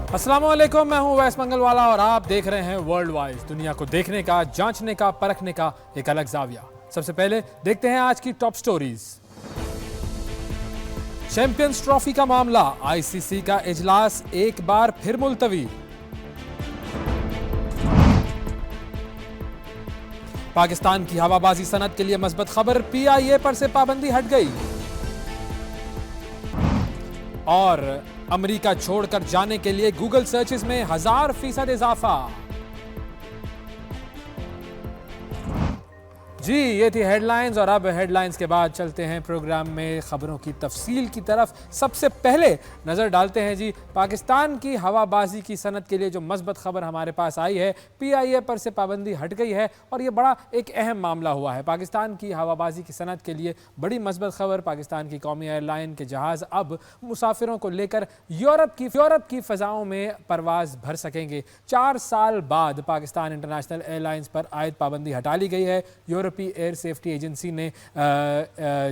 अस्सलाम वालेकुम, मैं हूं वैस मंगलवाला और आप देख रहे हैं वर्ल्ड वाइज। दुनिया को देखने का, जांचने का, परखने का एक अलग जाविया। सबसे पहले देखते हैं आज की टॉप स्टोरीज। चैंपियंस ट्रॉफी का मामला, आईसीसी का इजलास एक बार फिर मुलतवी। पाकिस्तान की हवाबाजी सनत के लिए मस्बत खबर, पीआईए पर से पाबंदी हट गई। और अमेरिका छोड़कर जाने के लिए गूगल सर्चेस में 1000% इजाफा। जी, ये थी हेडलाइंस और अब हेडलाइंस के बाद चलते हैं प्रोग्राम में खबरों की तफसील की तरफ। सबसे पहले नज़र डालते हैं जी पाकिस्तान की हवाबाजी की सनत के लिए जो मस्बत खबर हमारे पास आई है, पीआईए पर से पाबंदी हट गई है और ये बड़ा एक अहम मामला हुआ है। पाकिस्तान की हवाबाजी की सनत के लिए बड़ी मस्बत खबर, पाकिस्तान की कौमी एयरलाइन के जहाज़ अब मुसाफिरों को लेकर यूरोप की फ़ज़ाओं में परवाज़ भर सकेंगे। 4 साल बाद पाकिस्तान इंटरनेशनल एयरलाइंस पर आयद पाबंदी हटा ली गई है। यूरोपीय एयर सेफ्टी एजेंसी ने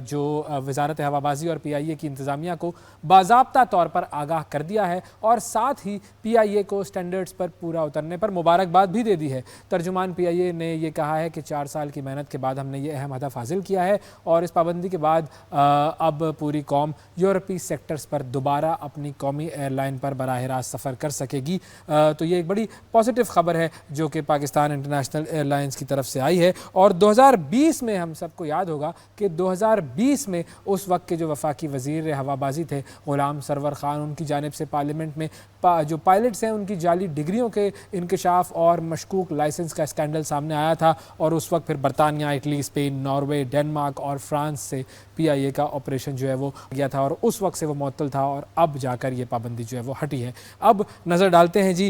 जो वजारत हवाबाजी और पीआईए की इंतज़ामिया को बाज़ाब्ता तौर पर आगाह कर दिया है और साथ ही पीआईए को स्टैंडर्ड्स पर पूरा उतरने पर मुबारकबाद भी दे दी है। तर्जुमान पीआईए ने यह कहा है कि 4 साल की मेहनत के बाद हमने ये अहम हदफ हासिल किया है और इस पाबंदी के बाद अब पूरी कौम यूरोपीय सेक्टर्स पर दोबारा अपनी कौमी एयरलाइन पर बराह रास्त सफ़र कर सकेगी। तो ये एक बड़ी पॉजिटिव खबर है जो कि पाकिस्तान इंटरनेशनल एयरलाइंस की तरफ से आई है। और 2020 में हम सबको याद होगा कि 2020 में उस वक्त के जो वफाकी वज़ीर हवाबाजी थे ग़ुलाम सरवर ख़ान, उनकी जानिब से पार्लियामेंट में जो पायलट्स हैं उनकी जाली डिग्रियों के इंकशाफ और मशकूक लाइसेंस का स्कैंडल सामने आया था और उस वक्त फिर बरतानिया, इटली, स्पेन, नॉर्वे, डेनमार्क और फ्रांस से पीआईए का ऑपरेशन जो है वो गया था और उस वक्त से वो मुअत्तल था और अब जाकर ये पाबंदी जो है वो हटी है। अब नज़र डालते हैं जी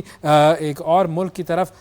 एक और मुल्क की तरफ।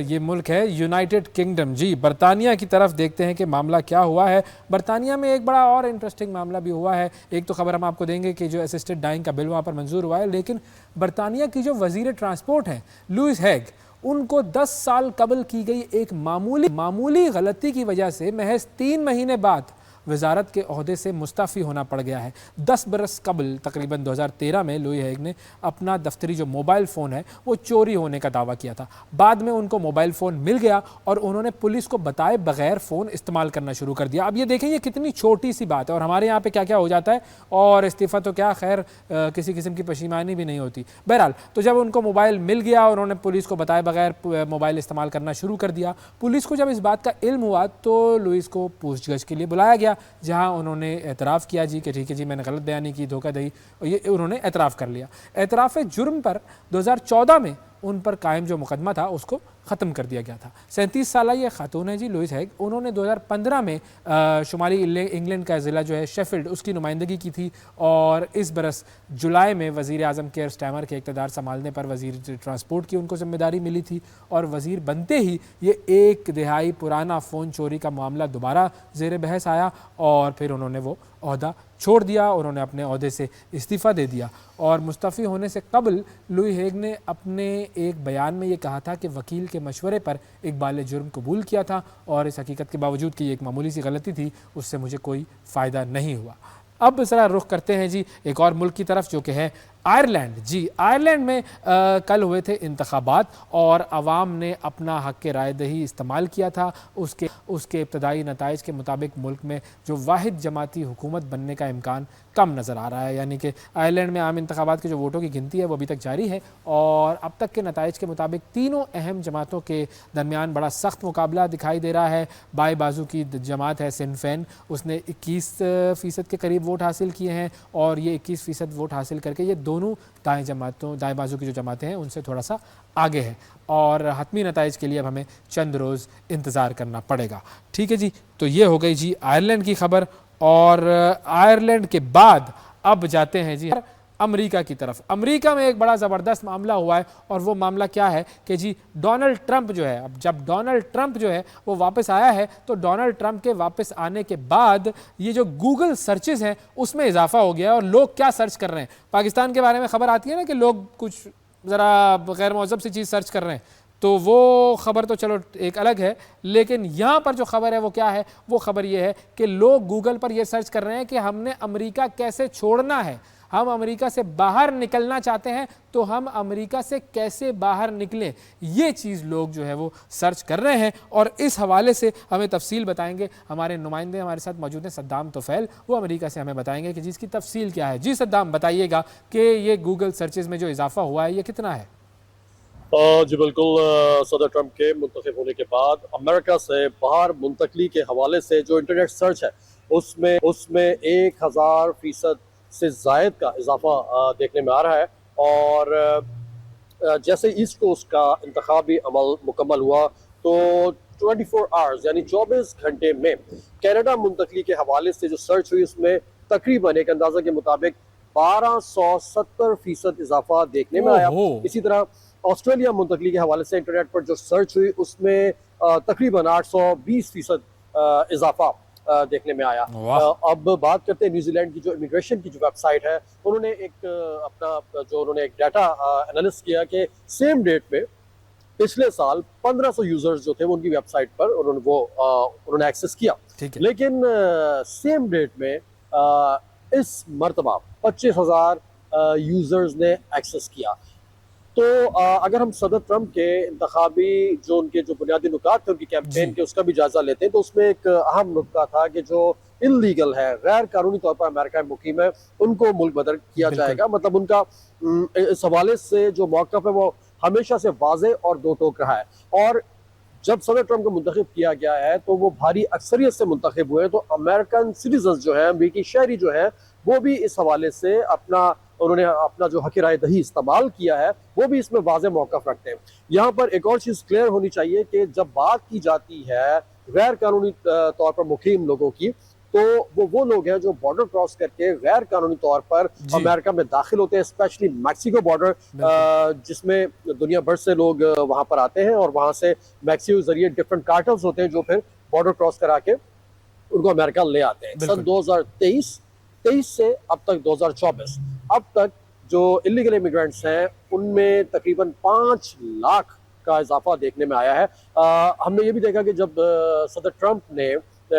ये मुल्क है यूनाइटेड किंगडम। जी, बरतानिया की तरफ देखते हैं कि मामला क्या हुआ है। बरतानिया में एक बड़ा और इंटरेस्टिंग मामला भी हुआ है। एक तो खबर हम आपको देंगे कि जो असिस्टेड डाइंग का बिल वहाँ पर मंजूर हुआ है, लेकिन बरतानिया की जो वज़ीर ट्रांसपोर्ट हैं लुइस हेग, उनको 10 साल कबल की गई एक मामूली गलती की वजह से महज 3 महीने बाद वजारत के ओहदे से मुस्तफ़ी होना पड़ गया है। 10 बरस कबल तकरीबन 2013 में लुई हेग ने अपना दफ्तरी जो मोबाइल फ़ोन है वो चोरी होने का दावा किया था। बाद में उनको मोबाइल फ़ोन मिल गया और उन्होंने पुलिस को बताए बगैर फ़ोन इस्तेमाल करना शुरू कर दिया। अब ये देखें, ये कितनी छोटी सी बात है और हमारे यहाँ पे क्या क्या हो जाता है और इस्तीफ़ा तो क्या, खैर किसी किस्म की पशीमानी भी नहीं होती। बहरहाल, तो जब उनको मोबाइल मिल गया उन्होंने पुलिस को बताए बगैर मोबाइल इस्तेमाल करना शुरू कर दिया। पुलिस को जब इस बात का इल्म हुआ तो लुइस को पूछगछ के लिए बुलाया गया, जहां उन्होंने एतराफ़ किया जी कि ठीक है जी, मैंने गलत बयानी की, धोखा दी, और ये उन्होंने एतराफ़ कर लिया। एतराफ़ जुर्म पर 2014 में उन पर कायम जो मुकदमा था उसको ख़त्म कर दिया गया था। 37 साल ये खातून है जी लुइस हेग। उन्होंने 2015 में शुमाली इंग्लैंड का ज़िला जो है शेफील्ड, उसकी नुमाइंदगी की थी और इस बरस जुलाई में वज़ीर आज़म केयर स्टारमर के इक़्तिदार संभालने पर वज़ीर ट्रांसपोर्ट की उनको जिम्मेदारी मिली थी और वज़ीर बनते ही ये 1 दिहाई पुराना फ़ोन चोरी का मामला दोबारा ज़ेर बहस आया और फिर उन्होंने वो ओहदा छोड़ दिया, उन्होंने अपने ओहदे से इस्तीफ़ा दे दिया। और मुस्तफ़ी होने से कबल लुई हेग ने अपने एक बयान में ये कहा था कि वकील के मशवरे पर इक़बाल जुर्म कबूल किया था और इस हकीकत के बावजूद कि ये एक मामूली सी गलती थी, उससे मुझे कोई फ़ायदा नहीं हुआ। अब ज़रा रुख करते हैं जी एक और मुल्क की तरफ जो कि है आयरलैंड। जी, आयरलैंड में कल हुए थे इंतखाबात और आवाम ने अपना हक़ राय दही इस्तेमाल किया था। उसके इब्तदाई नताइज के मुताबिक मुल्क में जो वाहिद जमाती हुकूमत बनने का इम्कान कम नज़र आ रहा है, यानी कि आयरलैंड में आम इंतखाबात के जो वोटों की गिनती है वो अभी तक जारी है और अब तक के नताइज के मुताबिक तीनों अहम जमातों के दरमियान बड़ा सख्त मुकाबला दिखाई दे रहा है। बाएं बाजू की जमात है सिन फेन, उसने 21% के करीब वोट हासिल किए हैं और ये 21% वोट हासिल करके ये दोनों दाएं बाजू की जो जमातें हैं उनसे थोड़ा सा आगे है और हतमी नताइज के लिए अब हमें चंद रोज़ इंतज़ार करना पड़ेगा। ठीक है जी, तो ये हो गई जी आयरलैंड की खबर। और आयरलैंड के बाद अब जाते हैं जी अमेरिका की तरफ। अमेरिका में एक बड़ा ज़बरदस्त मामला हुआ है और वो मामला क्या है कि जी डोनाल्ड ट्रंप जो है, अब जब डोनाल्ड ट्रंप जो है वो वापस आया है तो डोनाल्ड ट्रंप के वापस आने के बाद ये जो गूगल सर्चेस हैं उसमें इजाफा हो गया है और लोग क्या सर्च कर रहे हैं। पाकिस्तान के बारे में खबर आती है ना कि लोग कुछ ज़रा गैर मौज़ब सी चीज़ सर्च कर रहे हैं, तो वो ख़बर तो चलो एक अलग है, लेकिन यहाँ पर जो ख़बर है वो क्या है, वो ख़बर ये है कि लोग गूगल पर ये सर्च कर रहे हैं कि हमने अमेरिका कैसे छोड़ना है, हम अमेरिका से बाहर निकलना चाहते हैं तो हम अमेरिका से कैसे बाहर निकलें, ये चीज़ लोग जो है वो सर्च कर रहे हैं। और इस हवाले से हमें तफसील बताएंगे हमारे नुमाइंदे हमारे साथ मौजूद हैं सद्दाम तुफैल, वो अमेरिका से हमें बताएंगे कि जिसकी तफसील क्या है। जी सद्दाम, बताइएगा कि ये गूगल सर्चेज में जो इजाफा हुआ है ये कितना है? जी बिल्कुल। सदर ट्रंप के मुंतखब होने के बाद अमेरिका से बाहर मुंतकली के हवाले से जो इंटरनेट सर्च है उसमें 1000% से जायद का इजाफा देखने में आ रहा है। और जैसे ईस्ट कोस्ट का इंतखाबी अमल मुकम्मल हुआ तो 24 आवर्स यानी 24 घंटे में कनाडा मुंतकली के हवाले से जो सर्च हुई उसमें तकरीबन एक अंदाजा के मुताबिक 1270% इजाफा देखने में आया। इसी तरह ऑस्ट्रेलिया मुंतकली के हवाले से इंटरनेट पर जो सर्च हुई उसमें तकरीबन 820% इजाफा देखने में आया। अब बात करते हैं न्यूजीलैंड की जो इमिग्रेशन की जो वेबसाइट है, उन्होंने एक डाटा एनालिसिस किया कि सेम डेट पे पिछले साल 1500 यूजर्स जो थे वो उनकी वेबसाइट पर उन्होंने एक्सेस किया, लेकिन सेम डेट में इस मरतबा 25,000 यूजर्स ने एक्सेस किया। तो अगर हम सदर ट्रंप के इंतखाबी जो उनके जो बुनियादी नुकात थे उनकी कैंपेन के उसका भी जायजा लेते हैं तो उसमें एक अहम नुकता था कि जो इल्लीगल है, गैर कानूनी तौर पर अमेरिका में मुकीम है, उनको मुल्क बदर किया जाएगा। मतलब उनका इस हवाले से जो मौक़िफ़ है वो हमेशा से वाज़े और दो टोक रहा है। और जब सदर ट्रंप को मुंतखब किया गया है तो वो भारी अक्सरियत से मुंतखब हुए, तो अमेरिकन सिटीजन जो है, अमेरिकी शहरी जो है, वो भी इस हवाले से उन्होंने अपना जो हक़ राय दही इस्तेमाल किया है वो भी इसमें वाज़े मौक़िफ़ रखते हैं। यहाँ पर एक और चीज़ क्लियर होनी चाहिए कि जब बात की जाती है गैर कानूनी तौर पर मुकीम लोगों की, तो वो लोग हैं जो बॉर्डर क्रॉस करके गैर कानूनी तौर पर अमेरिका में दाखिल होते हैं, स्पेशली मैक्सिको बॉर्डर, जिसमें दुनिया भर से लोग वहाँ पर आते हैं और वहाँ से मैक्सिको के जरिए डिफरेंट कार्टल्स होते हैं जो फिर बॉर्डर क्रॉस करा के उनको अमेरिका ले आते हैं। सन 2023 से अब तक 2024 अब तक जो इलीगल इमिग्रेंट्स हैं उनमें तकरीबन 5 लाख का इजाफा देखने में आया है। हमने ये भी देखा कि जब सदर ट्रंप ने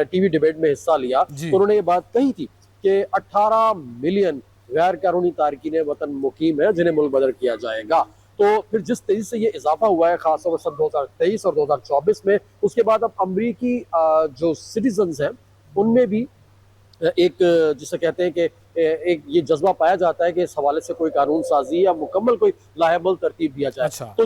टीवी डिबेट में हिस्सा लिया तो उन्होंने ये बात कही थी कि 18 मिलियन गैर कानूनी तारकीन वतन मुकीम है जिन्हें मुल्क बदर किया जाएगा। तो फिर जिस तेजी से ये इजाफा हुआ है खासतौर पर सन 2023 और 2024 में, उसके बाद अब अमरीकी जो सिटीजन्स हैं उनमें भी एक जिसे कहते हैं कि एक ये जज्बा पाया जाता है कि इस हवाले से कोई कानून साजी या मुकम्मल कोई लाहेबल तरतीब दिया जाए। तो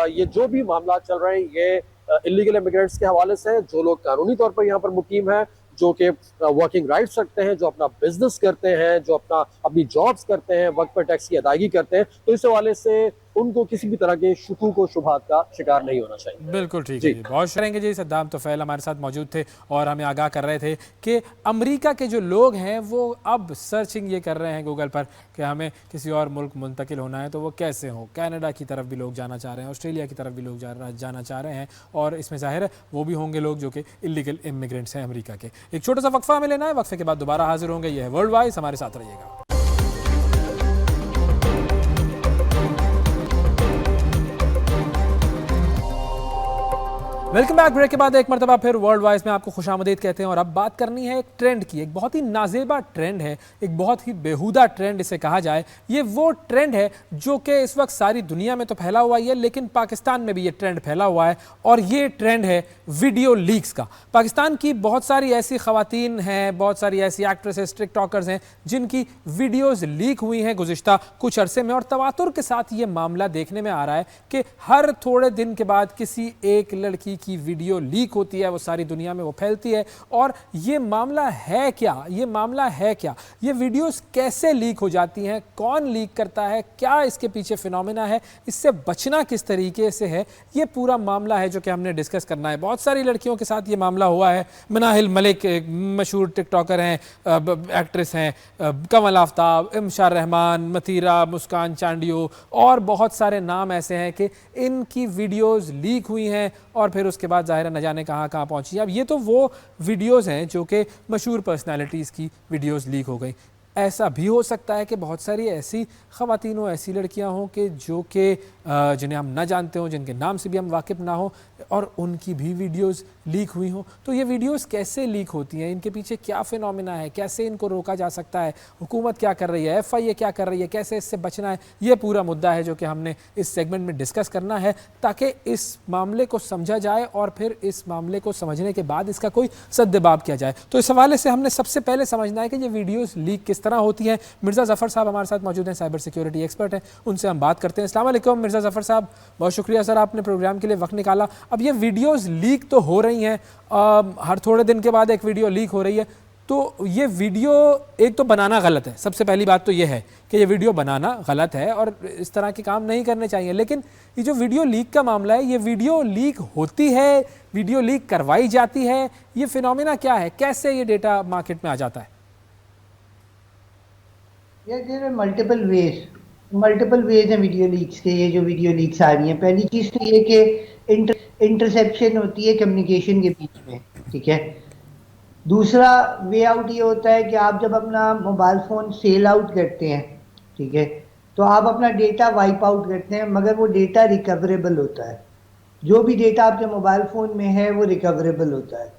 ये जो भी मामला चल रहे हैं ये इलीगल इमिग्रेंट्स के हवाले से, जो लोग कानूनी तौर पर यहाँ पर मुकीम है, जो कि वर्किंग राइट्स रखते हैं, जो अपना बिजनेस करते हैं, जो अपनी जॉब्स करते हैं, वक्त पर टैक्स की अदायगी करते हैं, तो इस हवाले से उनको किसी भी तरह के शुकूक और शुबहात का शिकार नहीं होना चाहिए। बिल्कुल ठीक है जी, बहुत करेंगे जी। सद्दाम तुफैल हमारे साथ मौजूद थे और हमें आगाह कर रहे थे कि अमेरिका के जो लोग हैं वो अब सर्चिंग ये कर रहे हैं गूगल पर कि हमें किसी और मुल्क मुंतकिल होना है तो वो कैसे हो। कनाडा की तरफ भी लोग जाना चाह रहे हैं, ऑस्ट्रेलिया की तरफ भी लोग जाना चाह रहे हैं, और इसमें ज़ाहिर है वो भी होंगे लोग जो कि इलीगल इमिग्रेंट्स हैं अमेरिका के। एक छोटा सा वक्फा हमें लेना है, वक्फे के बाद दोबारा हाजिर होंगे। ये है वर्ल्ड वाइज, हमारे साथ रहिएगा। Welcome back. ब्रेक के बाद एक मरतबा फिर वर्ल्ड वाइज में आपको खुशामदीद कहते हैं और अब बात करनी है एक ट्रेंड की। एक बहुत ही नाजेबा ट्रेंड है, एक बहुत ही बेहुदा ट्रेंड इसे कहा जाए। ये वो ट्रेंड है जो कि इस वक्त सारी दुनिया में तो फैला हुआ ही है, लेकिन पाकिस्तान में भी ये ट्रेंड फैला हुआ है, और ये ट्रेंड है वीडियो लीक्स का। पाकिस्तान की बहुत सारी ऐसी ख़वातीन हैं, बहुत सारी ऐसी एक्ट्रेसेस, टिकटॉकर्स हैं जिनकी वीडियोज़ लीक हुई हैं गुज़िश्ता कुछ अरसे में, और तवातुर के साथ ये मामला देखने में आ रहा है कि हर थोड़े दिन के बाद किसी एक लड़की की वीडियो लीक होती है, वो सारी दुनिया में वो फैलती है। और ये मामला है क्या, ये मामला है क्या, ये वीडियोस कैसे लीक हो जाती हैं, कौन लीक करता है, क्या इसके पीछे फिनोमेना है, इससे बचना किस तरीके से है, ये पूरा मामला है जो कि हमने डिस्कस करना है। बहुत सारी लड़कियों के साथ ये मामला हुआ है। मनाहिल मलिक मशहूर टिकटॉकर हैं, एक्ट्रेस हैं, कमल आफ्ताब, इमशार रहमान, मतीरा, मुस्कान चांडियो, और बहुत सारे नाम ऐसे हैं कि इनकी वीडियोस लीक हुई हैं और फिर उसके बाद ज़ाहिर न जाने कहाँ कहाँ पहुँची। अब ये तो वो वीडियोज़ हैं जो कि मशहूर पर्सनालिटीज़ की वीडियोज़ लीक हो गई। ऐसा भी हो सकता है कि बहुत सारी ऐसी ख़वातीन हो, ऐसी लड़कियां हों कि जो कि जिन्हें हम ना जानते हों, जिनके नाम से भी हम वाकिफ़ ना हो, और उनकी भी वीडियोस लीक हुई हों। तो ये वीडियोस कैसे लीक होती हैं, इनके पीछे क्या फिनोमिना है, कैसे इनको रोका जा सकता है, हुकूमत क्या कर रही है, FIA क्या कर रही है, कैसे इससे बचना है, ये पूरा मुद्दा है जो कि हमने इस सेगमेंट में डिस्कस करना है, ताकि इस मामले को समझा जाए और फिर इस मामले को समझने के बाद इसका कोई सद्देबाब किया जाए। तो इस हवाले से हमने सबसे पहले समझना है कि ये वीडियोस लीक किस तरह होती हैं। मिर्ज़ा ज़फ़र साहब हमारे साथ मौजूद हैं, साइबर सिक्योरिटी एक्सपर्ट हैं, उनसे हम बात करते हैं। अस्सलाम वालेकुम मिर्ज़ा ज़फ़र साहब, बहुत शुक्रिया सर आपने प्रोग्राम के लिए वक्त निकाला। अब ये वीडियोस लीक तो हो रही हैं, हर थोड़े दिन के बाद एक वीडियो लीक हो रही है, तो ये वीडियो एक तो बनाना गलत है, सबसे पहली बात तो ये है कि ये वीडियो बनाना गलत है और इस तरह के काम नहीं करने चाहिए। लेकिन ये जो वीडियो लीक का मामला है, ये वीडियो लीक होती है, वीडियो लीक करवाई जाती है, ये फिनोमिना क्या है, कैसे ये डेटा मार्केट में आ जाता है? ये मल्टीपल वेज हैं वीडियो लीक्स के। ये जो वीडियो लीक्स आ रही हैं, पहली चीज तो ये कि इंटरसेप्शन होती है कम्युनिकेशन के बीच में, ठीक है। दूसरा वे आउट ये होता है कि आप जब अपना मोबाइल फोन सेल आउट करते हैं, ठीक है, तो आप अपना डेटा वाइप आउट करते हैं, मगर वो डेटा रिकवरेबल होता है। जो भी डेटा आपके मोबाइल फोन में है वो रिकवरेबल होता है,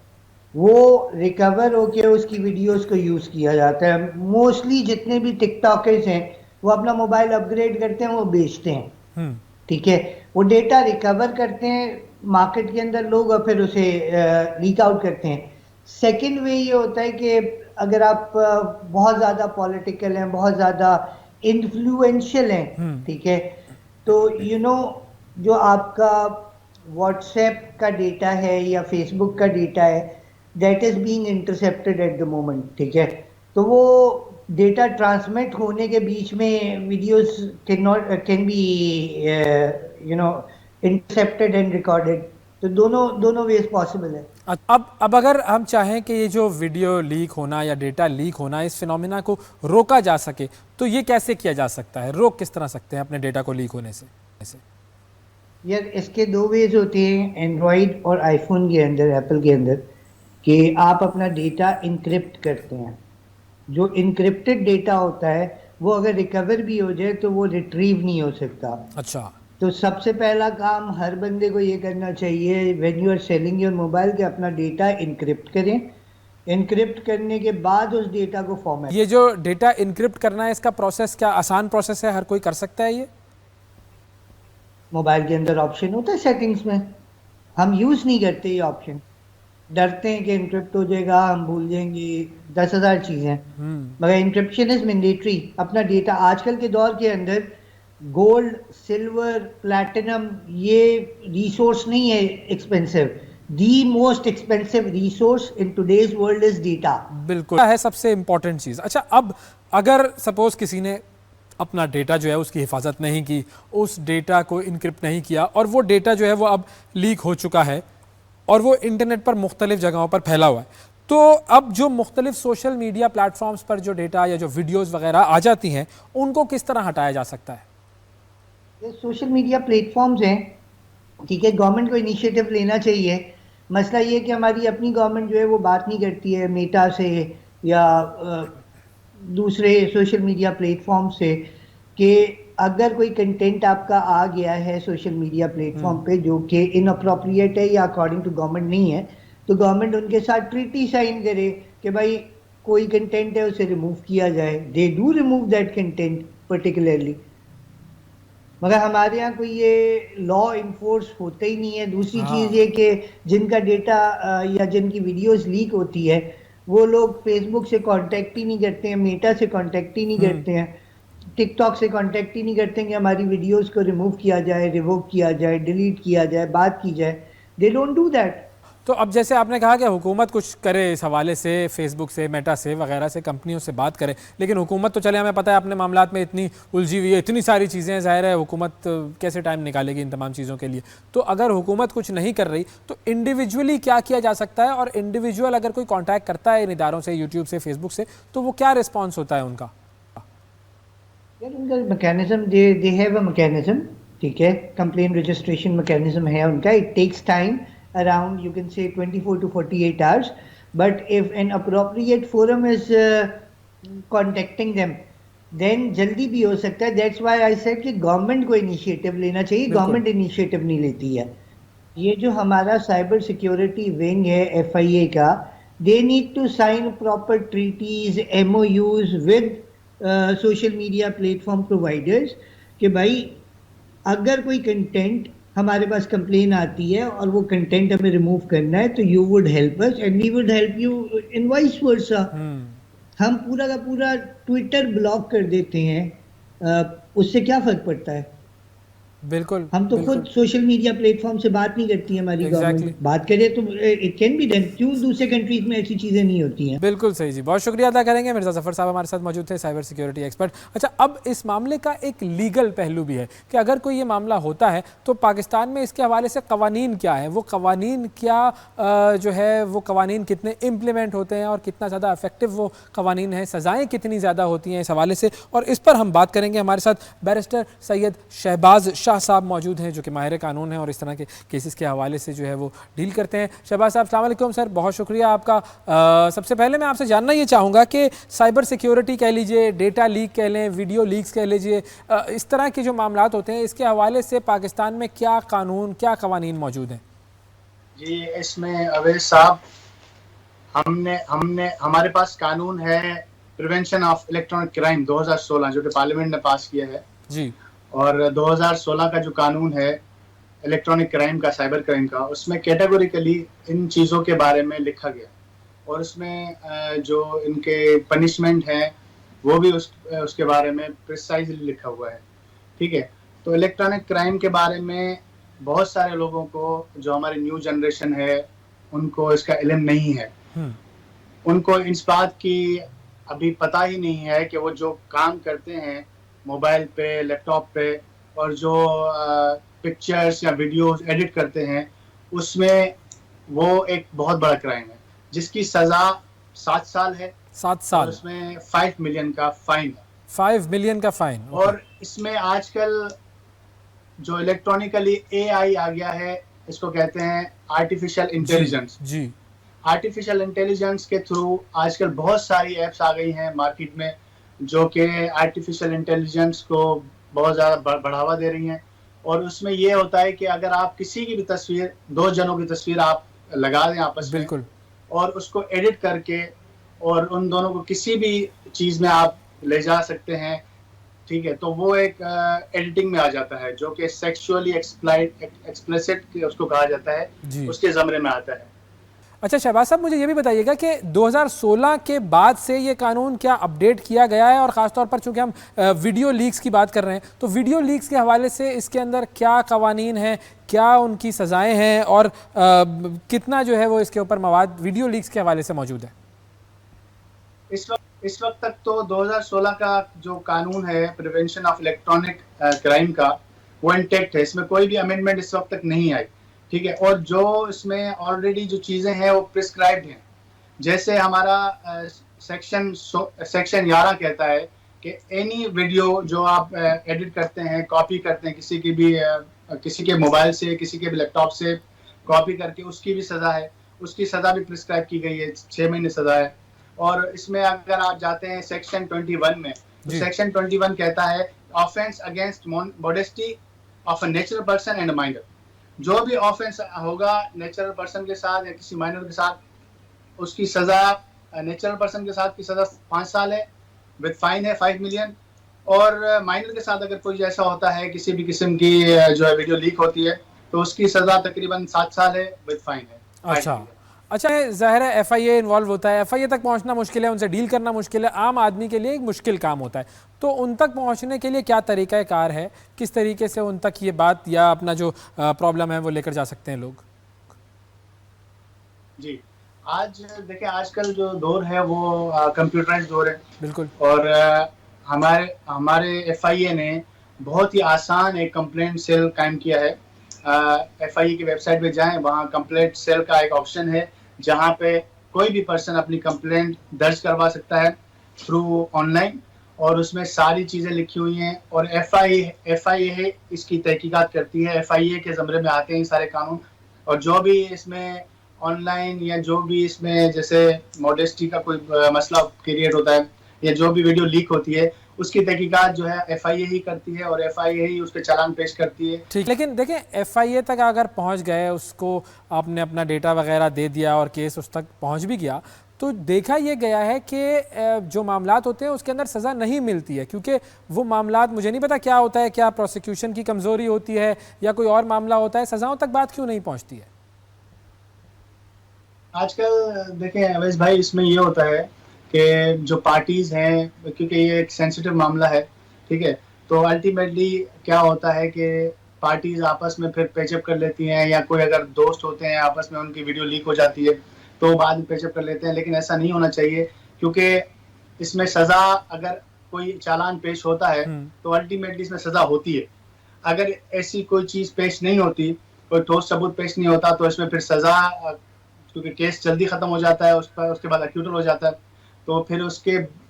वो रिकवर होके उसकी वीडियोस को यूज किया जाता है। मोस्टली जितने भी टिकटॉकर्स हैं वो अपना मोबाइल अपग्रेड करते हैं, वो बेचते हैं, ठीक है। वो डेटा रिकवर करते हैं मार्केट के अंदर लोग और फिर उसे लीक आउट करते हैं। सेकंड वे ये होता है कि अगर आप बहुत ज़्यादा पॉलिटिकल हैं, बहुत ज़्यादा इन्फ्लुएंशियल हैं, ठीक है, तो जो आपका व्हाट्सएप का डेटा है या फेसबुक का डेटा है, that is being intercepted at the moment, ठीक है। तो वो डेटा ट्रांसमिट होने के बीच में videos can be intercepted and recorded. तो दोनों वेज पॉसिबल है। अब अगर हम चाहें कि ये जो वीडियो लीक होना या डेटा लीक होना, इस फिनोमिना को रोका जा सके, तो ये कैसे किया जा सकता है, रोक किस तरह सकते हैं अपने डेटा को लीक होने से? यार इसके दो वेज होते हैं एंड्रॉयड और आईफोन के अंदर, एप्पल के अंदर, कि आप अपना डेटा इनक्रिप्ट करते हैं। जो इनक्रिप्टेड डेटा होता है वो अगर रिकवर भी हो जाए तो वो रिट्रीव नहीं हो सकता। अच्छा, तो सबसे पहला काम हर बंदे को ये करना चाहिए when you are selling your mobile, कि अपना डेटा इनक्रिप्ट करें। इनक्रिप्ट करने के बाद उस डेटा को फॉर्मेट। ये जो डेटा इनक्रिप्ट करना है, इसका प्रोसेस क्या आसान प्रोसेस है, हर कोई कर सकता है? ये मोबाइल के अंदर ऑप्शन होता है सेटिंग्स में, हम यूज नहीं करते ये ऑप्शन, डरते हैं कि इनक्रिप्ट हो जाएगा, हम भूल जाएंगे, 10,000 चीजें। मगर इनक्रिप्शन इज मैंडेटरी। अपना डेटा आजकल के दौर के अंदर गोल्ड, सिल्वर, प्लैटिनम ये रिसोर्स नहीं है expensive. The most expensive resource in today's world is data. बिल्कुल है सबसे इंपॉर्टेंट चीज। अच्छा, अब अगर सपोज किसी ने अपना डेटा जो है उसकी हिफाजत नहीं की, उस डेटा को इनक्रिप्ट नहीं किया और वो डेटा जो है वो अब लीक हो चुका है और वो इंटरनेट पर मुख्तलिफ जगहों पर फैला हुआ है, तो अब जो मुख्तलिफ सोशल मीडिया प्लेटफॉर्म्स पर जो डेटा या जो वीडियोस वगैरह आ जाती हैं, उनको किस तरह हटाया जा सकता है? ये सोशल मीडिया प्लेटफॉर्म्स हैं, ठीक है, गवर्नमेंट को इनिशिएटिव लेना चाहिए। मसला ये कि हमारी अपनी गवर्नमेंट जो है वो बात नहीं करती है मेटा से या दूसरे सोशल मीडिया प्लेटफॉर्म से, कि अगर कोई कंटेंट आपका आ गया है सोशल मीडिया प्लेटफॉर्म पे जो कि इनअप्रोप्रिएट है या अकॉर्डिंग टू गवर्नमेंट नहीं है, तो गवर्नमेंट उनके साथ ट्रीटी साइन करे कि भाई कोई कंटेंट है उसे रिमूव किया जाए। They do remove that content particularly, मगर हमारे यहाँ कोई ये लॉ इन्फोर्स होता ही नहीं है। दूसरी चीज़ ये कि जिनका डेटा या जिनकी वीडियोस लीक होती है वो लोग फेसबुक से कांटेक्ट ही नहीं करते हैं, मेटा से कांटेक्ट ही नहीं करते हैं, टिकटॉक से कांटेक्ट ही नहीं करते हैं कि हमारी वीडियोस को रिमूव किया जाए, रिवोक किया जाए, डिलीट किया जाए, बात की जाए। They don't do that. तो अब जैसे आपने कहा कि हुकूमत कुछ करे इस हवाले से, फेसबुक से, मेटा से वगैरह से, कंपनियों से बात करे, लेकिन हुकूमत तो चले हमें पता है अपने मामलात में इतनी उलझी हुई है, इतनी सारी चीज़ें हैं, ज़ाहिर है हुकूमत कैसे टाइम निकालेगी इन तमाम चीज़ों के लिए। तो अगर हुकूमत कुछ नहीं कर रही तो इंडिविजुअली क्या किया जा सकता है, और इंडिविजुअल अगर कोई कॉन्टैक्ट करता है इन इदारों से, यूट्यूब से, फेसबुक से, तो वो क्या रिस्पॉन्स होता है उनका? उनका mechanism, they have a mechanism, ठीक है, कंप्लेन रजिस्ट्रेशन मैकेनिज्म है उनका। It takes time around, you can say 24 to 48 hours, but if an appropriate forum is contacting them, then जल्दी भी हो सकता है। That's why I said कि गवर्नमेंट को इनिशिएटिव लेना चाहिए, गवर्नमेंट इनिशिएटिव नहीं लेती है। ये जो हमारा साइबर सिक्योरिटी विंग है एफआईए का, they need to sign proper treaties MoUs with social media platform providers कि भाई अगर कोई कंटेंट हमारे पास कंप्लेन आती है और वो कंटेंट हमें रिमूव करना है तो you would help us and we would help you in vice versa. हम पूरा का पूरा ट्विटर ब्लॉक कर देते हैं, उससे क्या फर्क पड़ता है? बिल्कुल, हम तो खुद सोशल मीडिया प्लेटफॉर्म से बात नहीं करती हमारी गवर्नमेंट, बात करे तो इट कैन बी डन। क्यों दूसरे कंट्रीज में ऐसी चीजें नहीं होती हैं? बिल्कुल सही जी, बहुत शुक्रिया अदा करेंगे। मिर्जा जफर साहब हमारे साथ मौजूद थे, साइबर सिक्योरिटी एक्सपर्ट। अच्छा, अब इस मामले का एक लीगल पहलू भी है कि अगर कोई ये मामला होता है तो पाकिस्तान में इसके हवाले से कवानीन क्या है, वो कवानीन क्या जो है वो कवानीन कितने इम्प्लीमेंट होते हैं और कितना ज़्यादा इफेक्टिव वो कवानीन हैं, सज़ाएँ कितनी ज़्यादा होती हैं इस हवाले से, और इस पर हम बात करेंगे। हमारे साथ बैरिस्टर सैयद शहबाज शाह साहब मौजूद हैं जो कि माहिर कानून हैं और इस तरह के केसेस के हवाले से जो है वो डील करते हैं। शहबाज साहब अस्सलाम वालेकुम सर, बहुत शुक्रिया आपका। सबसे पहले मैं आपसे जानना ये चाहूँगा कि साइबर सिक्योरिटी कह लीजिए, डेटा लीक कह लें, वीडियो लीक्स कह लीजिए, इस तरह के जो मामलात होते हैं इसके हवाले से पाकिस्तान में क्या कानून, क्या कवानीन मौजूद हैं? जी, इसमें अवैध साहब हमने हमारे पास कानून है प्रिवेंशन ऑफ इलेक्ट्रॉनिक क्राइम 2016 जो कि पार्लियामेंट ने पास किया है जी, और 2016 का जो कानून है इलेक्ट्रॉनिक क्राइम का, साइबर क्राइम का, उसमें कैटेगोरिकली इन चीज़ों के बारे में लिखा गया और उसमें जो इनके पनिशमेंट हैं वो भी उसके बारे में प्रिसाइजली लिखा हुआ है। ठीक है, तो इलेक्ट्रॉनिक क्राइम के बारे में बहुत सारे लोगों को, जो हमारी न्यू जनरेशन है, उनको इसका इल्म नहीं है। उनको इस बात की अभी पता ही नहीं है कि वो जो काम करते हैं मोबाइल पे, लैपटॉप पे, और जो पिक्चर्स या वीडियोस एडिट करते हैं उसमें वो एक बहुत बड़ा क्राइम है जिसकी सज़ा 7 साल है। 7 साल, उसमें 5 मिलियन का फाइन है। 5 मिलियन का फाइन। और इसमें आजकल जो इलेक्ट्रॉनिकली एआई आ गया है, इसको कहते हैं आर्टिफिशियल इंटेलिजेंस। जी, आर्टिफिशियल इंटेलिजेंस के थ्रू आजकल बहुत सारी एप्स आ गई हैं मार्केट में जो कि आर्टिफिशियल इंटेलिजेंस को बहुत ज़्यादा बढ़ावा दे रही हैं। और उसमें ये होता है कि अगर आप किसी की भी तस्वीर, 2 जनों की तस्वीर आप लगा दें आपस में, बिल्कुल, और उसको एडिट करके और उन दोनों को किसी भी चीज़ में आप ले जा सकते हैं, ठीक है, तो वो एक एडिटिंग में आ जाता है जो कि सेक्सुअली एक्सप्लिसिट उसको कहा जाता है, उसके ज़मरे में आता है। अच्छा शहबाज साहब, मुझे ये भी बताइएगा कि 2016 के बाद से ये कानून क्या अपडेट किया गया है, और ख़ासतौर पर चूंकि हम वीडियो लीक्स की बात कर रहे हैं तो वीडियो लीक्स के हवाले से इसके अंदर क्या कवानीन हैं, क्या उनकी सज़ाएं हैं, और कितना जो है वो इसके ऊपर मवाद वीडियो लीक्स के हवाले से मौजूद है? इस वक्त तक तो 2016 का जो कानून है प्रिवेंशन ऑफ इलेक्ट्रॉनिक क्राइम का, वो इंटैक्ट है, इसमें कोई भी अमेंडमेंट इस वक्त तक नहीं आई। ठीक है, और जो इसमें ऑलरेडी जो चीज़ें हैं वो प्रिस्क्राइब्ड हैं। जैसे हमारा सेक्शन 11 कहता है कि एनी वीडियो जो आप एडिट करते हैं, कॉपी करते हैं किसी के मोबाइल से, किसी के भी लैपटॉप से कॉपी करके, उसकी भी सज़ा है, उसकी सज़ा भी प्रिस्क्राइब की गई है, 6 महीने सज़ा है। और इसमें अगर आप जाते हैं सेक्शन 21 में, तो सेक्शन 21 कहता है offence against modesty of a natural person and minor. जो भी ऑफेंस होगा नेचुरल पर्सन के साथ या किसी माइनर के साथ, उसकी सज़ा, नेचुरल पर्सन के साथ की सज़ा 5 साल है विद फाइन है 5 मिलियन, और माइनर के साथ अगर कोई ऐसा होता है किसी भी किस्म की जो है वीडियो लीक होती है तो उसकी सज़ा तकरीबन 7 साल है विद फाइन है। अच्छा, ज़ाहिर है एफआईए इन्वॉल्व होता है, एफआईए तक पहुंचना मुश्किल है, उनसे डील करना मुश्किल है, आम आदमी के लिए एक मुश्किल काम होता है, तो उन तक पहुंचने के लिए क्या तरीका कार है, किस तरीके से उन तक ये बात या अपना जो प्रॉब्लम है वो लेकर जा सकते हैं लोग? जी, आज देखिए, आजकल जो दौर है वो कंप्यूटराइज्ड दौर है। बिल्कुल, और हमारे एफआईए ने बहुत ही आसान एक कंप्लेंट सेल कायम किया है। एफआईए की वेबसाइट पे जाएं, वहाँ कंप्लेंट सेल का एक ऑप्शन है जहाँ पे कोई भी पर्सन अपनी कंप्लेंट दर्ज करवा सकता है थ्रू ऑनलाइन, और उसमें सारी चीज़ें लिखी हुई हैं। और एफआईए इसकी तहकीकात करती है, एफआईए के ज़मरे में आते हैं सारे कानून। और जो भी इसमें ऑनलाइन या जो भी इसमें जैसे मॉडेस्टी का कोई मसला क्रिएट होता है या जो भी वीडियो लीक होती है, उसकी तहकीकात जो है FIA ही करती है और FIA ही उसके चालान पेश करती है। ठीक, लेकिन देखें FIA तक अगर पहुंच गए, उसको आपने अपना डेटा वगैरह दे दिया और केस उस तक पहुंच भी गया, तो देखा ये गया है कि जो मामलात होते हैं उसके अंदर सज़ा नहीं मिलती है, क्योंकि वो मामलात, मुझे नहीं पता क्या होता है, क्या प्रोसिक्यूशन की कमज़ोरी होती है या कोई और मामला होता है, सज़ाओं तक बात क्यों नहीं पहुंचती है? आजकल देखें अवैस भाई, इसमें ये होता है कि जो पार्टीज हैं, क्योंकि ये एक सेंसिटिव मामला है, ठीक है, तो अल्टीमेटली क्या होता है कि पार्टीज आपस में फिर पेचअप कर लेती हैं, या कोई अगर दोस्त होते हैं आपस में, उनकी वीडियो लीक हो जाती है तो बाद में पेचअप कर लेते हैं। लेकिन ऐसा नहीं होना चाहिए, क्योंकि इसमें सजा, अगर कोई चालान पेश होता है तो अल्टीमेटली इसमें सजा होती है। अगर ऐसी कोई चीज पेश नहीं होती, कोई ठोस सबूत पेश नहीं होता, तो इसमें फिर सजा, क्योंकि केस जल्दी खत्म हो जाता है, उसके बाद एक्यूटल हो जाता है, तो फिर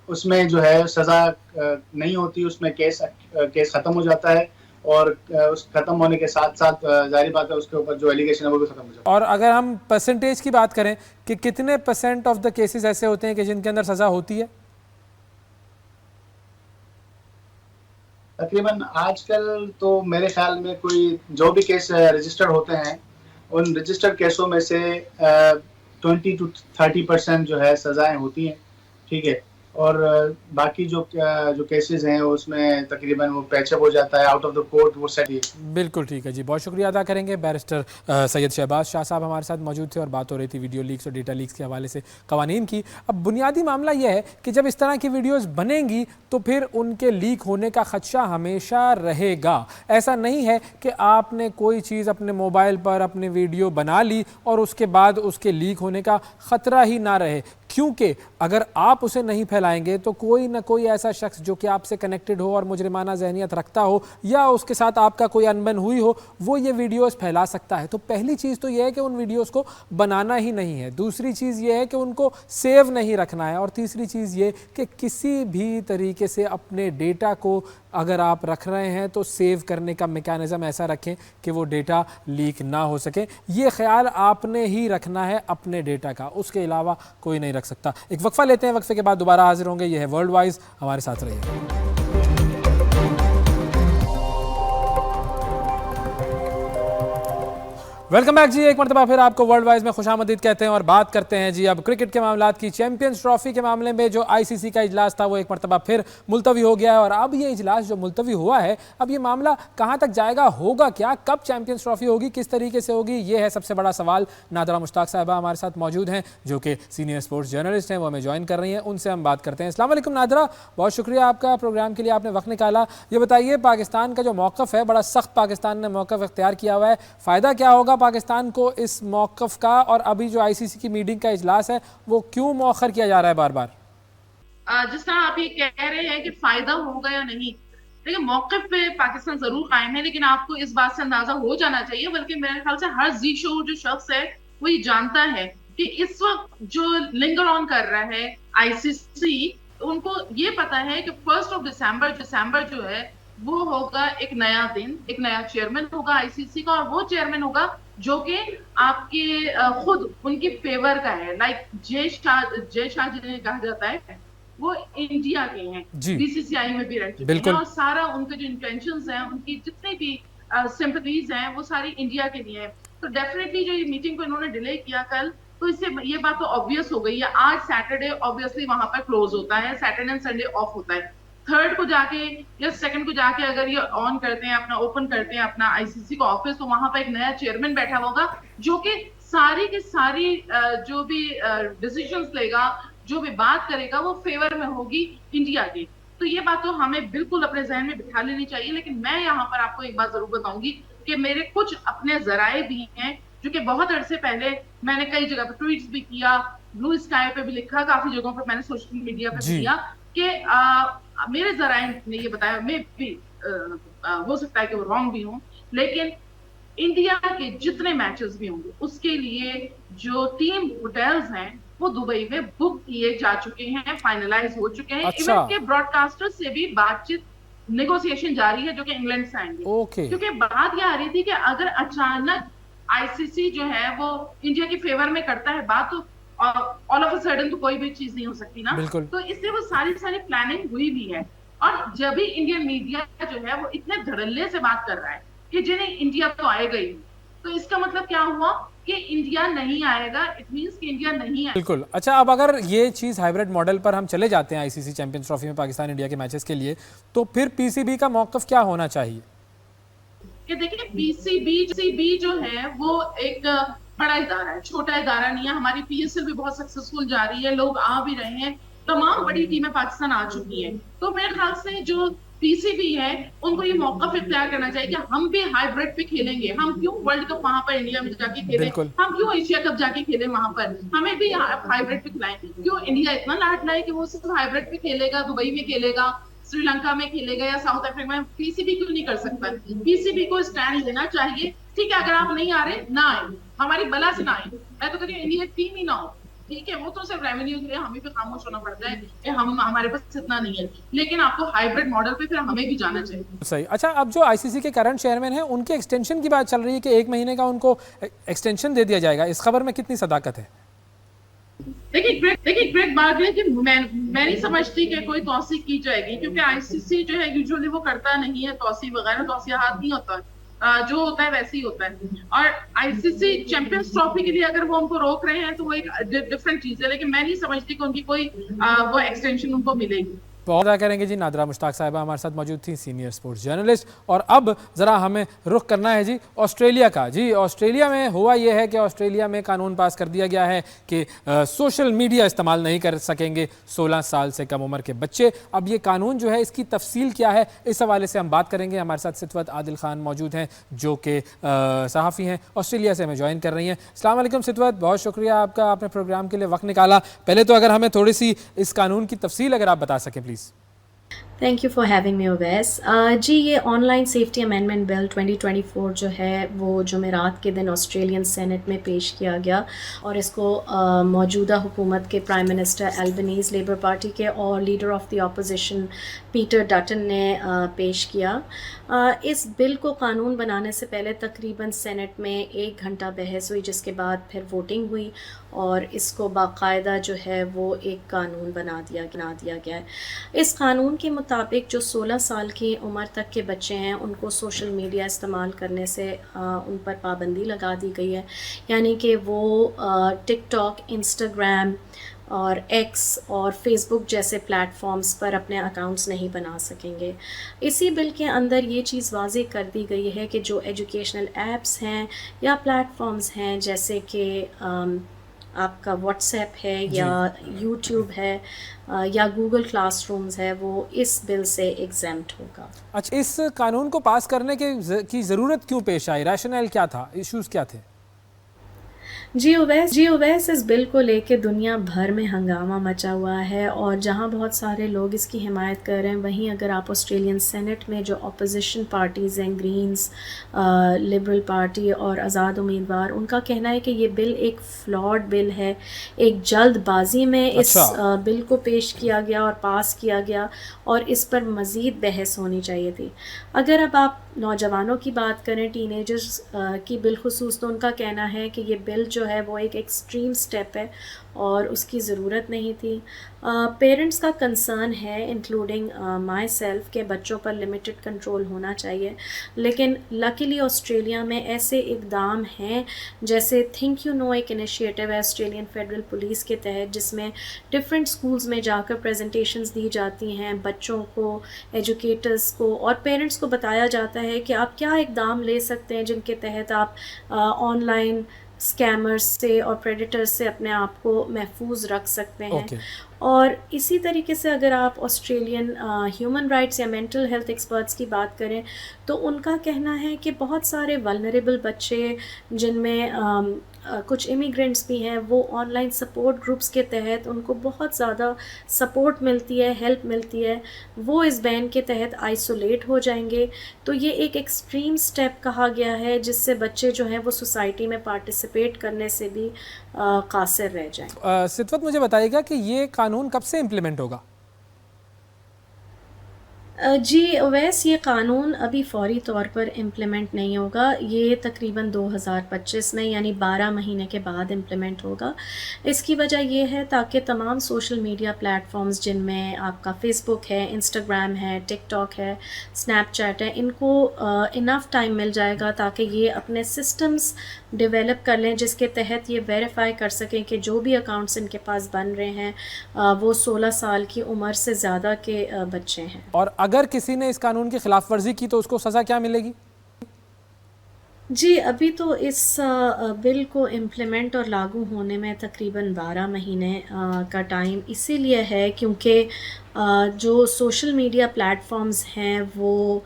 उसमें जो है सजा नहीं होती, उसमें केस खत्म हो जाता है, और उस खत्म होने के साथ साथ जाहिर बात है उसके ऊपर जो एलिगेशन है वो भी खत्म हो जाता है। और अगर हम परसेंटेज की बात करें कि कितने % ऑफ द केसेस ऐसे होते हैं कि जिनके अंदर सजा होती है? तकरीबन आजकल तो मेरे ख्याल में कोई जो भी केस रजिस्टर होते हैं, उन रजिस्टर्ड केसों में से 20 to 30% जो है सजाएं होती हैं, ठीक है, और बाकी जो केसेस हैं उसमें तकरीबन वो पैचअप हो जाता है, आउट ऑफ द कोर्ट वो सेट ही। बिल्कुल ठीक है जी, बहुत शुक्रिया अदा करेंगे। बैरिस्टर सैयद शहबाज शाह साहब हमारे साथ मौजूद थे और बात हो रही थी वीडियो लीक्स और डेटा लीक्स के हवाले से कवानीन की। अब बुनियादी मामला यह है कि जब इस तरह की वीडियोस बनेंगी तो फिर उनके लीक होने का खदशा हमेशा रहेगा। ऐसा नहीं है कि आपने कोई चीज़ अपने मोबाइल पर अपनी वीडियो बना ली और उसके बाद उसके लीक होने का ख़तरा ही ना रहे, क्योंकि अगर आप उसे नहीं फैलाएंगे तो कोई ना कोई ऐसा शख्स जो कि आपसे कनेक्टेड हो और मुजरिमाना जहनियत रखता हो या उसके साथ आपका कोई अनबन हुई हो, वो ये वीडियोस फैला सकता है। तो पहली चीज़ तो ये है कि उन वीडियोस को बनाना ही नहीं है, दूसरी चीज़ ये है कि उनको सेव नहीं रखना है, और तीसरी चीज़ ये कि किसी भी तरीके से अपने डेटा को अगर आप रख रहे हैं तो सेव करने का मैकेनिज़्म ऐसा रखें कि वो डेटा लीक ना हो सके। ये ख्याल आपने ही रखना है अपने डेटा का, उसके अलावा कोई नहीं रख सकता। एक वक्फा लेते हैं, वक्फे के बाद दोबारा हाजिर होंगे। ये है वर्ल्ड वाइज, हमारे साथ रहिए। वेलकम बैक जी, एक मरतबा फिर आपको वर्ल्ड वाइज में खुशामदीद कहते हैं और बात करते हैं जी अब क्रिकेट के मामलात की। चैंपियंस ट्रॉफी के मामले में जो ICC का इजलास था वो एक मरतबा फिर मुलतवी हो गया है, और अब ये इजलास जो मुलतवी हुआ है, अब ये मामला कहाँ तक जाएगा, होगा क्या, कब चैंपियंस ट्रॉफी होगी, किस तरीके से होगी, ये है सबसे बड़ा सवाल। नादरा मुश्ताक साहिबा हमारे साथ मौजूद हैं जो कि सीनियर स्पोर्ट्स जर्नलिस्ट हैं, वो हमें ज्वाइन कर रही हैं, उनसे हम बात करते हैं। अस्सलाम वालेकुम नादरा, बहुत शुक्रिया आपका प्रोग्राम के लिए, आपने वक्त निकाला। ये बताइए, पाकिस्तान का जो मौक़िफ़ है, बड़ा सख्त पाकिस्तान ने मौक़िफ़ इख्तियार किया हुआ है, फ़ायदा क्या होगा पाकिस्तान को इस मौक़िफ़ का, और अभी जो ICC की मीटिंग का इजलास है वो क्यों मौखर किया जा रहा है बार बार? जिस तरह आप ये कह रहे हैं कि फायदा होगा या नहीं, देखिए मौक़िफ़ पे पाकिस्तान जरूर कायम है, लेकिन आपको इस बात से अंदाजा हो जाना चाहिए, बल्कि मेरे ख्याल से हर जी शो जो शख्स है वो ये जानता है कि इस वक्त जो लिंगर ऑन कर रहा है ICC, उनको ये पता है कि 1 दिसंबर जो है वो होगा एक नया दिन, एक नया चेयरमैन होगा ICC का, और वो चेयरमैन होगा जो कि आपके खुद उनकी फेवर का है। लाइक जय शाह जिन्हें कहा जाता है, वो इंडिया के हैं, BCCI में भी रह चुके हैं, और सारा उनके जो इंटेंशंस हैं, उनकी जितनी भी सिंपैथीज हैं, वो सारी इंडिया के लिए हैं। तो डेफिनेटली जो ये मीटिंग को इन्होंने डिले किया कल, तो इससे ये बात तो ऑब्वियस हो गई है। आज सैटरडे ऑब्वियसली वहां पर क्लोज होता है, सैटरडे एंड संडे ऑफ होता है। 3rd को जाके या 2nd को जाके अगर ये ऑन करते हैं, अपना ओपन करते हैं अपना ICC का ऑफिस, तो वहां पर एक नया चेयरमैन बैठा होगा जो कि सारी की सारी जो भी डिसीजंस लेगा, जो भी बात करेगा, वो फेवर में होगी इंडिया की। तो ये बात तो हमें बिल्कुल अपने जहन में बिठा लेनी चाहिए। लेकिन मैं यहाँ पर आपको एक बात जरूर बताऊंगी कि मेरे कुछ अपने जराए भी हैं जो कि बहुत अरसे पहले मैंने कई जगह पर ट्वीट्स भी किया, ब्लू स्काई पे भी लिखा, काफी जगहों पर मैंने सोशल मीडिया पे भी किया कि मेरे जराए ने ये बताया, मैं भी हो सकता है कि वो रॉन्ग भी हूँ, लेकिन इंडिया के जितने मैचेस भी होंगे उसके लिए जो टीम होटल्स हैं वो दुबई में बुक किए जा चुके हैं, फाइनलाइज हो चुके हैं। इवेंट के ब्रॉडकास्टर से भी बातचीत, नेगोशिएशन जारी है जो कि इंग्लैंड से आएंगे। क्योंकि बात यह आ रही थी कि अगर अचानक ICC जो है वो इंडिया की फेवर में करता है बात, तो ऑल ऑफ अ सडन तो कोई भी चीज नहीं हो सकती ना। तो इसलिए वो सारी प्लानिंग हुई भी है। और जब भी इंडियन मीडिया जो है वो इतने धड़ल्ले से बात कर रहा है कि जिन्हें इंडिया तो आएगा ही, तो इसका मतलब क्या हुआ कि इंडिया नहीं आएगा, इट मींस कि इंडिया नहीं आएगा। बिल्कुल। अच्छा, अब अगर ये चीज़ हाइब्रिड मॉडल पर हम चले जाते हैं आईसीसी चैंपियंस ट्रॉफी में पाकिस्तान इंडिया के मैचेस के लिए, तो फिर पीसीबी का मौक़िफ़ क्या होना चाहिए? कि देखिए पीसीबी जो है वो एक बड़ा इदारा है, छोटा इदारा नहीं है। हमारी पीएसएल भी बहुत सक्सेसफुल जा रही है, लोग आ भी रहे हैं, तमाम बड़ी टीमें पाकिस्तान आ चुकी है। तो मेरे ख्याल से जो पीसीबी है उनको ये मौका इख्तियार करना चाहिए कि हम भी हाइब्रिड पे खेलेंगे। हम क्यों वर्ल्ड कप वहां पर इंडिया में जाके खेलें, हम क्यों एशिया कप जाके खेलें वहां पर, हमें भी हाइब्रिड पे खिलाएं। क्यों इंडिया इतना लाडला है कि वो सिर्फ हाइब्रिड पे खेलेगा, दुबई में खेलेगा, श्रीलंका में खेलेगा या साउथ अफ्रीका में? पीसीबी क्यों नहीं कर सकता? पीसीबी को स्टैंड लेना चाहिए। ठीक है, अगर आप नहीं आ रहे ना आए, हमारी बला से ना आए। मैं तो कहती हूँ इंडिया टीम ही ना हो, ठीक है, वो तो सिर्फ रेवेन्यू के लिए हमें भी खामोश होना पड़ता है कि हम हमारे पास इतना नहीं है, लेकिन आपको हाइब्रिड मॉडल पे फिर हमें भी जाना चाहिए। सही। अच्छा, अब जो आईसीसी के करंट चेयरमैन हैं उनके एक्सटेंशन की बात चल रही है कि 1 महीने का उनको एक्सटेंशन दे दिया जाएगा, इस खबर में कितनी सदाकत है? देखिए ग्रेग बार्कले की मैं नहीं समझती कि कोई तौसीक की जाएगी, क्योंकि आईसीसी जो है यूजुअली वो करता नहीं है तौसीक वगैरह, तौसीहात नहीं होता, जो होता है वैसे ही होता है। और आईसीसी चैंपियंस ट्रॉफी के लिए अगर वो उनको रोक रहे हैं तो वो एक डिफरेंट चीज है, लेकिन मैं नहीं समझती कि उनकी कोई वो एक्सटेंशन उनको मिलेगी। बहुत अदा करेंगे जी। नादरा मुश्ताक साहिबा हमारे साथ मौजूद थी, सीनियर स्पोर्ट्स जर्नलिस्ट। और अब ज़रा हमें रुख करना है जी ऑस्ट्रेलिया का। जी, ऑस्ट्रेलिया में हुआ यह है कि ऑस्ट्रेलिया में कानून पास कर दिया गया है कि सोशल मीडिया इस्तेमाल नहीं कर सकेंगे 16 साल से कम उम्र के बच्चे। अब ये कानून जो है इसकी तफसील क्या है, इस हवाले से हम बात करेंगे। हमारे साथ सितवत आदिल खान मौजूद हैं जो कि सहाफ़ी हैं, ऑस्ट्रेलिया से हमें ज्वाइन कर रही हैं। अस्सलाम वालेकुम सितवत, बहुत शुक्रिया आपका, आपने प्रोग्राम के लिए वक्त निकाला। पहले तो अगर हमें थोड़ी सी इस कानून की तफसील अगर आप बता सकें please. Thank you for having me Owais. जी, ये ऑनलाइन सेफ्टी अमेंडमेंट बिल 2024 जो है वो जुमेरात के दिन ऑस्ट्रेलियन सेनेट में पेश किया गया और इसको मौजूदा हुकूमत के prime minister Albanese, labour party के, और leader of the opposition Peter Dutton ने पेश किया। इस बिल को कानून बनाने से पहले तकरीबन सेनेट में 1 घंटा बहस हुई, जिसके बाद फिर वोटिंग हुई और इसको बाकायदा जो है वो एक कानून बना दिया गया है। इस कानून के मुताबिक जो 16 साल की उम्र तक के बच्चे हैं उनको सोशल मीडिया इस्तेमाल करने से उन पर पाबंदी लगा दी गई है, यानी कि वो टिकटॉक, इंस्टाग्राम और एक्स और फेसबुक जैसे प्लेटफॉर्म्स पर अपने अकाउंट्स नहीं बना सकेंगे। इसी बिल के अंदर ये चीज़ वाज़ेह कर दी गई है कि जो एजुकेशनल ऐप्स हैं या प्लेटफॉर्म्स हैं, जैसे कि आपका व्हाट्सएप है या यूट्यूब है या गूगल क्लासरूम्स है, वो इस बिल से एग्जेम्प्ट होगा। अच्छा, इस कानून को पास करने की ज़रूरत क्यों पेश आई? रैशनल क्या था, इश्यूज़ क्या थे? जी ओवैस, इस बिल को लेके दुनिया भर में हंगामा मचा हुआ है और जहां बहुत सारे लोग इसकी हिमायत कर रहे हैं, वहीं अगर आप ऑस्ट्रेलियन सेनेट में जो अपोजिशन पार्टीज़ हैं, ग्रीन्स, लिबरल पार्टी और आज़ाद उम्मीदवार, उनका कहना है कि ये बिल एक फ्लॉड बिल है, एक जल्दबाजी में इस बिल को पेश किया गया और पास किया गया और इस पर मज़ीद बहस होनी चाहिए थी। अगर अब आप नौजवानों की बात करें, टीनेजर्स की बिलखुसूस, तो उनका कहना है कि ये बिल जो है वो एक एक्सट्रीम स्टेप है और उसकी ज़रूरत नहीं थी। पेरेंट्स का कंसर्न है, इंक्लूडिंग माई सेल्फ, के बच्चों पर लिमिटेड कंट्रोल होना चाहिए, लेकिन लकीली ऑस्ट्रेलिया में ऐसे इकदाम हैं, जैसे थिंक यू नो एक इनिशिएटिव है ऑस्ट्रेलियन फेडरल पुलिस के तहत, जिसमें डिफरेंट स्कूल्स में जाकर प्रेजेंटेशंस दी जाती हैं बच्चों को, एजुकेटर्स को और पेरेंट्स को बताया जाता है कि आप क्या इकदाम ले सकते हैं जिनके तहत आप ऑनलाइन स्कैमर्स से और प्रेडिटर्स से अपने आप को महफूज रख सकते हैं। और इसी तरीके से अगर आप ऑस्ट्रेलियन ह्यूमन राइट्स या मेंटल हेल्थ एक्सपर्ट्स की बात करें, तो उनका कहना है कि बहुत सारे वल्नरेबल बच्चे, जिनमें कुछ इमिग्रेंट्स भी हैं, वो ऑनलाइन सपोर्ट ग्रुप्स के तहत उनको बहुत ज़्यादा सपोर्ट मिलती है, हेल्प मिलती है, वो इस बैन के तहत आइसोलेट हो जाएंगे। तो ये एक एक्सट्रीम स्टेप कहा गया है, जिससे बच्चे जो हैं वो सोसाइटी में पार्टिसिपेट करने से भी कासिर रह जाएं। सितवत, मुझे बताइएगा कि ये कानून कब से इम्प्लीमेंट होगा? जी वैसे ये कानून अभी फ़ौरी तौर पर इम्प्लीमेंट नहीं होगा, ये तकरीबन 2025 में यानी 12 महीने के बाद इम्प्लीमेंट होगा। इसकी वजह ये है ताकि तमाम सोशल मीडिया प्लेटफॉर्म्स जिनमें आपका फ़ेसबुक है, इंस्टाग्राम है, टिकटॉक है, स्नैपचैट है, इनको इनफ टाइम मिल जाएगा ताकि ये अपने सिस्टम्स डेवलप कर लें जिसके तहत ये वेरीफाई कर सकें कि जो भी अकाउंट्स इनके पास बन रहे हैं वो 16 साल की उम्र से ज़्यादा के बच्चे हैं। और अगर किसी ने इस कानून की खिलाफ वर्जी की तो उसको सज़ा क्या मिलेगी? जी, अभी तो इस बिल को इम्प्लीमेंट और लागू होने में तकरीबन 12 महीने का टाइम इसीलिए है क्योंकि जो सोशल मीडिया प्लेटफॉर्म्स हैं वो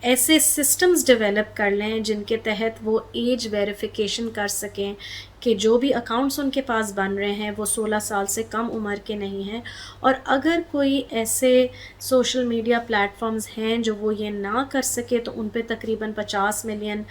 ऐसे सिस्टम्स डेवलप कर लें जिनके तहत वो एज वेरिफिकेशन कर सकें कि जो भी अकाउंट्स उनके पास बन रहे हैं वो 16 साल से कम उम्र के नहीं हैं। और अगर कोई ऐसे सोशल मीडिया प्लेटफॉर्म्स हैं जो वो ये ना कर सके तो उन पे तकरीबन 50 मिलियन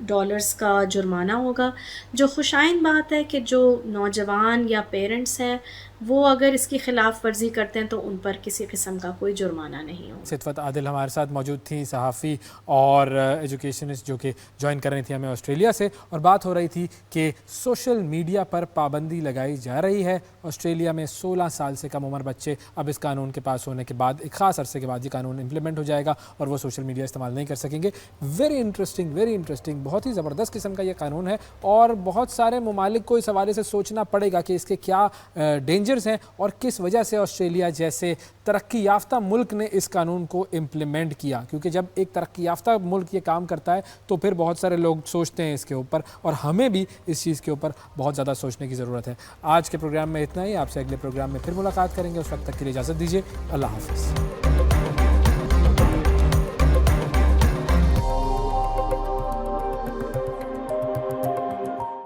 डॉलर्स का जुर्माना होगा। जो खुशाइन बात है कि जो नौजवान या पेरेंट्स हैं वो अगर इसकी ख़िलाफ़ वर्जी करते हैं तो उन पर किसी किस्म का कोई जुर्माना नहीं होगा। सितवत आदिल हमारे साथ मौजूद थी, सहाफ़ी और एजुकेशनिस्ट जो कि ज्वाइन कर रही थी हमें ऑस्ट्रेलिया से, और बात हो रही थी कि सोशल मीडिया पर पाबंदी लगाई जा रही है। ऑस्ट्रेलिया में 16 साल से कम उम्र बच्चे अब इस कानून के पास होने के बाद एक ख़ास अरसे के बाद ये कानून इम्प्लीमेंट हो जाएगा और वो सोशल मीडिया इस्तेमाल नहीं कर सकेंगे। वेरी इंटरेस्टिंग, बहुत ही ज़बरदस्त किस्म का ये कानून है और बहुत सारे ममालिक को इस हवाले से सोचना पड़ेगा कि इसके क्या डेंजर्स हैं और किस वजह से ऑस्ट्रेलिया जैसे तरक्की याफ्ता मुल्क ने इस कानून को इम्प्लीमेंट किया। क्योंकि जब एक तरक्की याफ्ता मुल्क ये काम करता है तो फिर बहुत सारे लोग सोचते हैं इसके ऊपर, और हमें भी इस चीज़ के ऊपर बहुत ज़्यादा सोचने की ज़रूरत है। आज के प्रोग्राम में इतना ही, आपसे अगले प्रोग्राम में फिर मुलाकात करेंगे। उस वक्त तक के लिए इजाज़त दीजिए। अल्लाह हाफ़िज़।